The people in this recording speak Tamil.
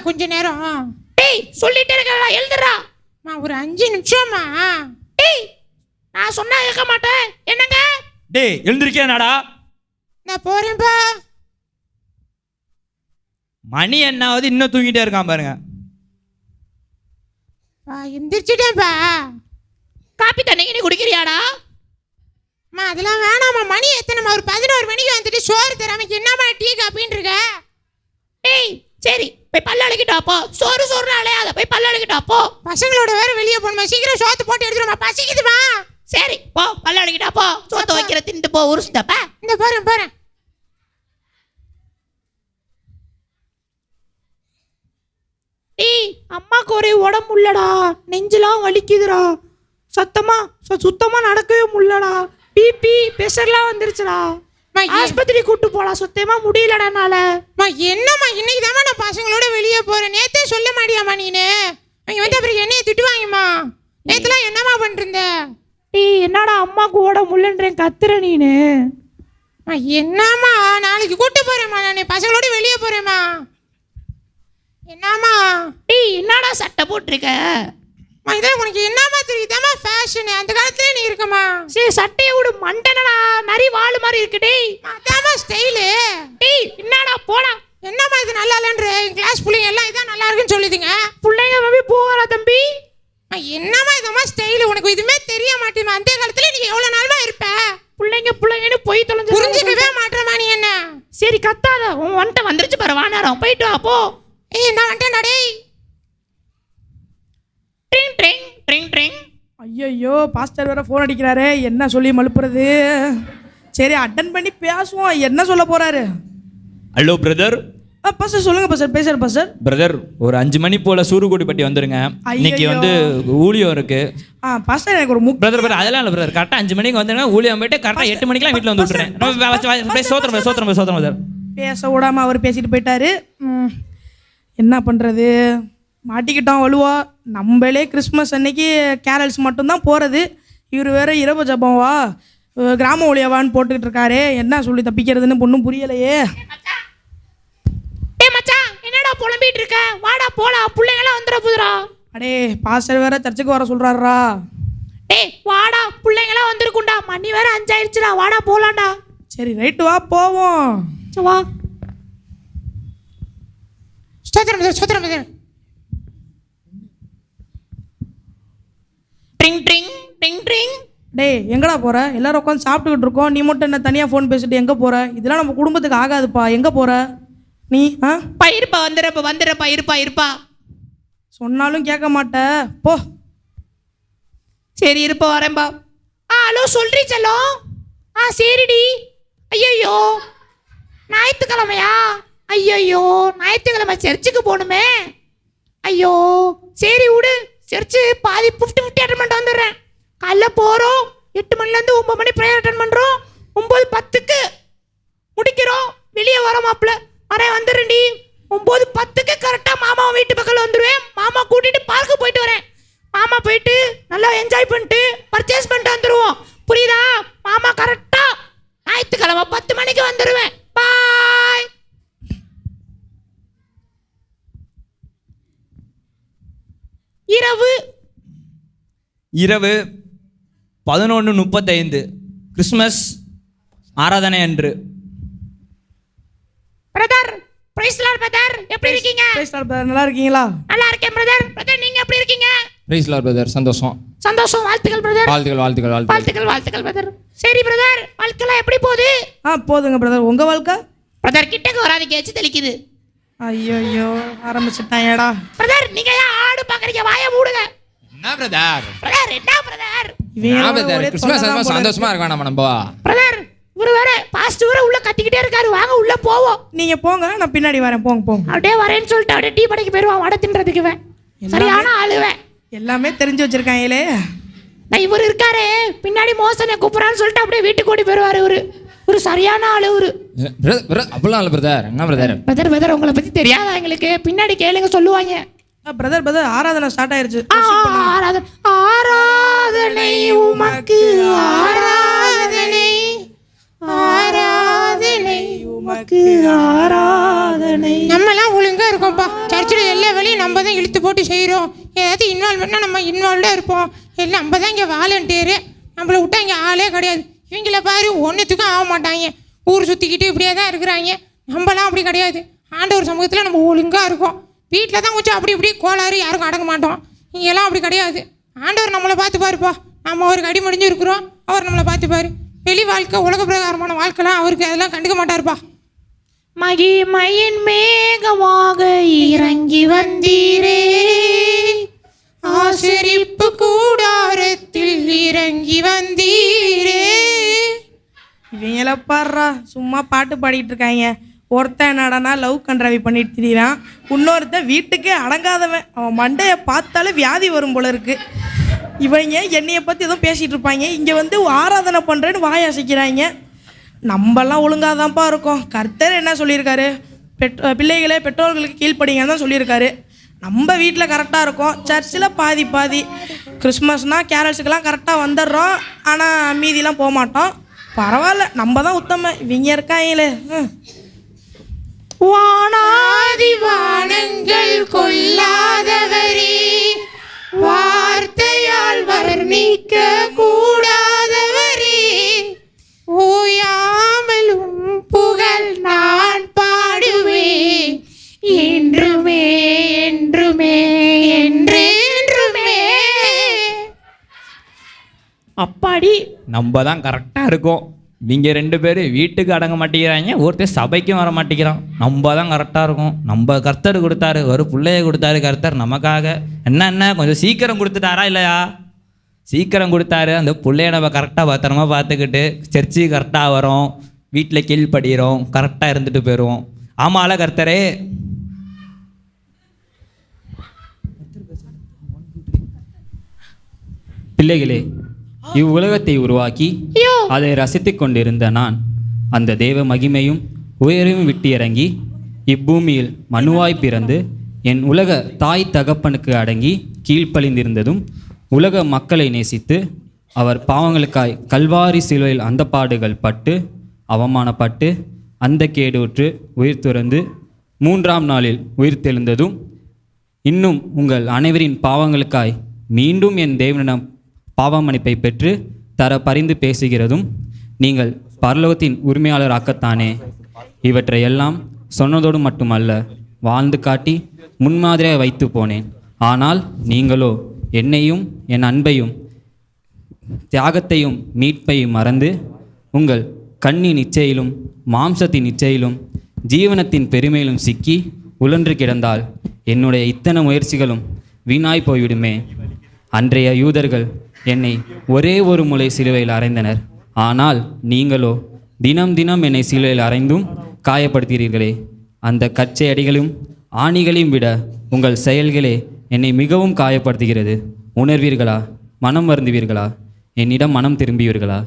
கொஞ்ச நேரம். டேய் சொல்லிட்டே இருக்கடா, எழுதுடா. ஒரு 5 நிமிஷமா. டேய் நான் சொன்னா கேட்க மாட்டேன். என்னங்க? டேய் எழுந்திருக்கேனாடா? நான் போறேன்பா. மணி என்னாவது இன்னும் தூங்கிட்டே இருக்கான் பாருங்க. எந்திரிச்சிட்டேன்பா. காப்பி தண்ணி நீ குடிக்கிறியாடா? அதெல்லாம் வேணாமா. மணி எத்தனைமா? ஒரு 11 மணிக்கு வந்துட்டு சோறு தராமக்கு என்னமா டீ காப்பின்னு இருக்க? ஏய் சரி போய் பல்ல அழுக்கிட்டு போ. சோறுனாலே அதை போய் பல்ல அழுக்கிட்டு போ. பசங்களோட வேற வெளியே போகணுமா? சீக்கிரம் சோத்து போட்டு எடுத்துருமா, பசிக்குதுமா. சரி போ பல்ல அழுக்கிட்டு போ. சோத்து வைக்கிற தின்ட்டு போ. உருசுதப்ப இந்த போறேன். ஏய் அம்மாக்கு ஒரே உடம்பு இல்லடா, நெஞ்செல்லாம் வலிக்குதுடா, சுத்தமா நடக்கவே முடியலடா, பிபி பிரஷர்லாம் வந்துருச்சுடா. ஆஸ்பத்திரி கூட்டு போலாம், சுத்தமா முடியலடானால. என்னம்மா இன்னைக்கு தாம்மா நான் பசங்களோட வெளியே போறேன். நேத்தே சொல்ல மாட்டியாமா நீனு? அவங்க வந்து அப்புறம் என்னைய திட்டுவாங்கம்மா. நேத்துலாம் என்னம்மா பண்ணிருந்த? ஏய் என்னடா அம்மாக்கு உடம்பு இல்லைன்றேன் கத்துற நீனு? என்னம்மா நாளைக்கு கூட்டு போறேம்மா, நான் பசங்களோட வெளியே போறேம்மா. என்னம்மா? டேய் என்னடா சட்டை போட்டிருக்க? இதெல்லாம் உனக்கு என்னம்மா தெரியுதாம்மா? ஃபேஷன் அந்த காலத்துல நீ இருக்கமா. சரி சட்டையை விடு, மண்டனடா நரி வாழு மாதிரி இருக்கு. டேய் அதாம்மா ஸ்டைலு. டேய் என்னடா போடா. என்னம்மா இது நல்லா இல்லைன்ற? கிளாஸ் பிள்ளைங்க எல்லாம் இதான் நல்லா இருக்குன்னு சொல்லுதுங்க. பிள்ளைங்க மாதிரி போகிறா தம்பி. என்னம்மா இதம்மா ஸ்டைலு? உனக்கு இதுமே தெரிய மாட்டேமா. அந்த காலத்துல நீ எவ்வளவு நாளா இருப்ப? பிள்ளைங்கன்னு போய் தொலைஞ்சு புரிஞ்சுக்கவே மாட்டேமா நீ என்ன. சரி கத்தாத, உன் வந்துட்ட வந்துருச்சு பாரு, வானாரம் போயிட்டு வா போ. ஏய் நான் வந்துட்டேன்டா. டேய் ட்ரிங் ட்ரிங் ட்ரிங் ட்ரிங். ஐயோ பாஸ்டர் வேற ஃபோன் அடிக்கிறாரு, என்ன சொல்லி மழுப்புறது? சரி அட்டன் பண்ணி பேசுவோம். என்ன சொல்ல போறாரு? Hello brother. பாஸ்டர் சொல்லுங்க பாஸ்டர். பேசுறேன் பாஸ்டர். பிரதர் ஒரு 5 மணி போல சூருக்கோட்டிப்பட்டி வந்துருங்க. இன்னைக்கு வந்து ஊழியம் இருக்கு. பாஸ்டர் எனக்கு ஒரு பிரதர் அதெல்லாம் இல்லை பிரதர். கரெக்டாக 5 மணிக்கு வந்துருங்க. ஊழியம் போயிட்டு கரெக்டாக 8 மணிக்கெல்லாம் வீட்டில் வந்து விட்டுறேன். சோத்திரம் பிரதர். பேச விடாம அவர் பேசிட்டு போயிட்டாரு. என்ன பண்றது? மாட்டிக்கிட்டோம் வலுவா. நம்மளே கிறிஸ்மஸ் அன்னைக்கு கேரல்ஸ் மட்டும்தான் போகிறது. இவர் வேற இரவு ஜபம்வா கிராம ஒளியவான்னு போட்டுக்கிட்டு இருக்காரு. என்ன சொல்லி தப்பிக்கிறதுன்னு பொண்ணும் புரியலையே. ஏ மச்சான் என்னடா புலம்பிட்டு இருக்க? வாடா போலாம், பிள்ளைங்களாம் வந்துட போதுடா. அடே பாஸ்டர் வேற சர்ச்சுக்கு வர சொல்றாருடா. டேய் வாடா, பிள்ளைங்களாம் வந்திருக்கும்டா, மணி வேற 5 ஆயிடுச்சுடா, வாடா போலாம்டா. சரி ரைட்டு வா போவோம். வா. சோத்திரம். Drink drink drink drink. டேய் எங்கடா போற? எல்லாரும் உட்காந்து சாப்பிட்டுக்கிட்டு இருக்கோம், நீ மட்டும் என்ன தனியாக ஃபோன் பேசிட்டு எங்கே போற? இதெல்லாம் நம்ம குடும்பத்துக்கு ஆகாதுப்பா. எங்கே போற நீ? இருப்பா வந்துடுறப்பா இருப்பா. சொன்னாலும் கேட்க மாட்ட போ. சரி இருப்பா வரேன்பா. ஹலோ சொல்றீ செல்லம். சரிடி. ஐயோ ஞாயிற்றுக்கிழமையா? ஐயோ ஞாயிற்றுக்கிழமை சர்ச்சுக்கு போகணுமே. ஐயோ சரி விடு, சர்ச்சு பாதி 50-50 அட்டன் பண்ணிட்டு வந்துடுறேன். காலைல போகிறோம், 8 மணிலேருந்து 9 மணி ப்ரேயர் அட்டன் பண்ணுறோம். 9:10 முடிக்கிறோம். வெளியே வர மாப்பிள்ள வரேன் வந்துடுறேன்டி. 9:10 கரெக்டாக மாமா வீட்டு பக்கத்தில் வந்துடுவேன். மாமா கூட்டிகிட்டு பார்க்கு போயிட்டு வரேன். மாமா போயிட்டு நல்லா என்ஜாய் பண்ணிட்டு பர்ச்சேஸ் பண்ணிட்டு வந்துடுவோம். புரியுதா? மாமா கரெக்டாக ஞாயிற்றுக்கிழமை 10 மணிக்கு வந்துடுவேன். பாய். இரவு 11:35 கிறிஸ்மஸ் ஆராதனை அன்று. பிரதர் பிரைஸ் லார்ட் பிரதர், எப்படி இருக்கீங்க? பிரைஸ் லார்ட் பிரதர், நல்லா இருக்கீங்களா? நல்லா இருக்கேன் பிரதர். பிரதர் நீங்க எப்படி இருக்கீங்க? பிரைஸ் லார்ட் பிரதர், சந்தோஷம். வாழ்த்துக்கள் பிரதர். வாழ்த்துக்கள் பிரதர். சரி பிரதர், வாழ்க்கைலாம் எப்படி போகுது? போதுங்க பிரதர். உங்க வாழ்க்கை? பிரதர் கிட்டக்கு வராதீங்க, எச்சு தெளிக்குது. ஐயோ ஆரம்பிச்சுட்டாயடா. பிரதர் நீங்க ஏன் ஆடு பாக்குறீங்க? வாயை மூடுங்க. என்ன பிரதர்? பிரதர் என்ன பிரதர்? கிறிஸ்மஸ் சந்தோஷமா இருக்க வேணாமா நம்ம? பிரதர் இவரு வேற பாஸ்டர் வேற உள்ள கத்திக்கிட்டே இருக்காரு. வாங்க உள்ள போவோம். நீங்க போங்க, நான் பின்னாடி வரேன். போங்க. அப்படியே வரேன்னு சொல்லிட்டு அப்படியே டீ படைக்கு போயிடுவான். வடை தின்றதுக்கு சரியான ஆளுவேன். எல்லாமே தெரிஞ்சு வச்சிருக்காங்களே. நான் இவர் இருக்காரு பின்னாடி மோசனை கூப்பிடறான்னு சொல்லிட்டு அப்படியே வீட்டுக்கு ஓடி போயிடுவாரு. ஒரு சரியான ஆளு. அப்படிலாம் இல்லை பிரதர். என்ன பிரதர்? பிரதர் உங்களை பத்தி தெரியாதா எங்களுக்கு? பின்னாடி கேளுங்க சொல்லுவாங்க. பிரதர் ஆராதனை ஸ்டார்ட் ஆயிருச்சு. ஆராதனை உமக்கு, ஆராதனை ஆராதனை உமக்கு, ஆராதனை. நம்மலாம் ஒழுங்கா இருக்கோம்ப்பா. சர்ச்சில் எல்லா வேலையும் நம்ம தான் இழுத்து போட்டு செய்கிறோம். ஏதாவது இன்வால்வ்மெண்ட்னா நம்ம இன்வால்வ்டாக இருப்போம். எல்லாம் நம்ம தான் இங்கே வாலண்டியரு. நம்மளை விட்டா இங்கே ஆளே கிடையாது. இவங்கள பாரு ஒன்றுத்துக்கும் ஆக மாட்டாங்க. ஊர் சுற்றிக்கிட்டு இப்படியே தான் இருக்கிறாங்க. நம்மலாம் அப்படி கிடையாது. ஆண்டவர் சமூகத்தில் நம்ம ஒழுங்காக இருக்கோம். வீட்டில் தான் கொஞ்சம் அப்படி இப்படி கோளாறு, யாருக்கும் அடங்க மாட்டோம். இங்கெல்லாம் அப்படி கிடையாது. ஆண்டவர் நம்மளை பார்த்து பாருப்பா. நம்ம அவருக்கு அடி முடிஞ்சு இருக்கிறோம், அவர் நம்மளை பார்த்துப்பாரு. வெளி வாழ்க்கை, உலக பிரகாரமான வாழ்க்கைலாம் அவருக்கு அதெல்லாம் கண்டுக்க மாட்டாருப்பா. மகிமையின் மேகமாக இறங்கி வந்தீரே, ஆசரிப்பு கூடாரத்தில் இறங்கி வந்தீரே. இவங்கள பாடுறா சும்மா பாட்டு பாடிட்டு இருக்காங்க. ஒருத்தன் என்னடனா லவ் கண்ட்ராவி பண்ணிட்டு திரியிறான். இன்னொருத்தன் வீட்டுக்கே அடங்காதவன். அவன் மண்டையை பார்த்தாலே வியாதி வரும் போல இருக்கு. இவங்க என்னையை பற்றி எதுவும் பேசிகிட்டு இருப்பாங்க. இங்கே வந்து ஆராதனை பண்ணுறேன்னு வாய் அசைக்கிறாங்க. நம்மலாம் ஒழுங்காக தான்ப்பா இருக்கோம். கர்த்தர் என்ன சொல்லியிருக்காரு? பிள்ளைகளே பெற்றோர்களுக்கு கீழ்ப்படிங்கன்னு தான் சொல்லியிருக்காரு. நம்ம வீட்டில் கரெக்டாக இருக்கோம். சர்ச்சில் பாதி பாதி. கிறிஸ்மஸ்னால் கேரல்ஸுக்கெல்லாம் கரெக்டாக வந்துடுறோம். ஆனால் மீதிலாம் போக மாட்டோம். பரவாயில்ல, நம்ம தான் உத்தம. இவங்க இருக்காங்களே. வானாதி வானங்கள் கொள்ளாதவரே, வார்த்தையால் வர்ணிக்க கூடாதவரே, ஓயாமல் உம் புகழ் நான் பாடுவேன் என்றுமே என்றுமே என்றென்றுமே. அப்பாடி நம்ம தான் கரெக்டாக இருக்கோம். நீங்கள் 2 பேர் வீட்டுக்கு அடங்க மாட்டேங்கிறாங்க, ஒருத்தர் சபைக்கும் வர மாட்டேங்கிறான். நம்ம தான் கரெக்டாக இருக்கும். நம்ம கர்த்தர் கொடுத்தாரு, ஒரு பிள்ளைய கொடுத்தாரு கர்த்தர் நமக்காக. என்ன கொஞ்சம் சீக்கிரம் கொடுத்துட்டாரா இல்லையா? சீக்கிரம் கொடுத்தாரு. அந்த பிள்ளைய நம்ம கரெக்டாக பத்திரமா பார்த்துக்கிட்டு சர்ச்சுக்கு கரெக்டாக வரோம், வீட்டில் கீழ்படுகிறோம், கரெக்டாக இருந்துட்டு போயிடுவோம். ஆமால கர்த்தரே. பிள்ளைகளே, இவ்வுலகத்தை உருவாக்கி அதை ரசித்துக் கொண்டிருந்த நான் அந்த தேவ மகிமையும் உயரையும் விட்டு இறங்கி இப்பூமியில் மனுவாய் பிறந்து என் உலக தாய் தகப்பனுக்கு அடங்கி கீழ்ப்பழிந்திருந்ததும் உலக மக்களை நேசித்து அவர் பாவங்களுக்காய் கல்வாரி சிலுவையில் அந்த பாடுகள் பட்டு அவமானப்பட்டு அந்த கேடுற்று உயிர் துறந்து 3ஆம் நாளில் உயிர் தெழுந்ததும் இன்னும் உங்கள் அனைவரின் பாவங்களுக்காய் மீண்டும் என் தேவனிடம் பாவ மன்னிப்பை பெற்று தர பரிந்து பேசுகிறதும் நீங்கள் பரலோகத்தின் உரிமையாளராக்கத்தானே. இவற்றையெல்லாம் சொன்னதோடு மட்டுமல்ல, வாழ்ந்து காட்டி முன்மாதிரியாக வைத்து போனேன். ஆனால் நீங்களோ என்னையும் என் அன்பையும் தியாகத்தையும் மீட்பையும் மறந்து உங்கள் கண்ணின் இச்சையிலும் மாம்சத்தின் இச்சையிலும் ஜீவனத்தின் பெருமையிலும் சிக்கி உழன்று கிடந்தால் என்னுடைய இத்தனை முயற்சிகளும் வீணாய் போய்விடுமே. அன்றைய யூதர்கள் என்னை ஒரே ஒரு முறை சிலுவையில் அறைந்தனர். ஆனால் நீங்களோ தினம் தினம் என்னை சிலுவையில் அறைந்தும் காயப்படுத்துகிறீர்களே. அந்த கச்சை அடிகளையும் ஆணிகளையும் விட உங்கள் செயல்களே என்னை மிகவும் காயப்படுத்துகிறது. உணர்வீர்களா? மனம் வருந்துவீர்களா? என்னிடம் மனம் திரும்புவீர்களா?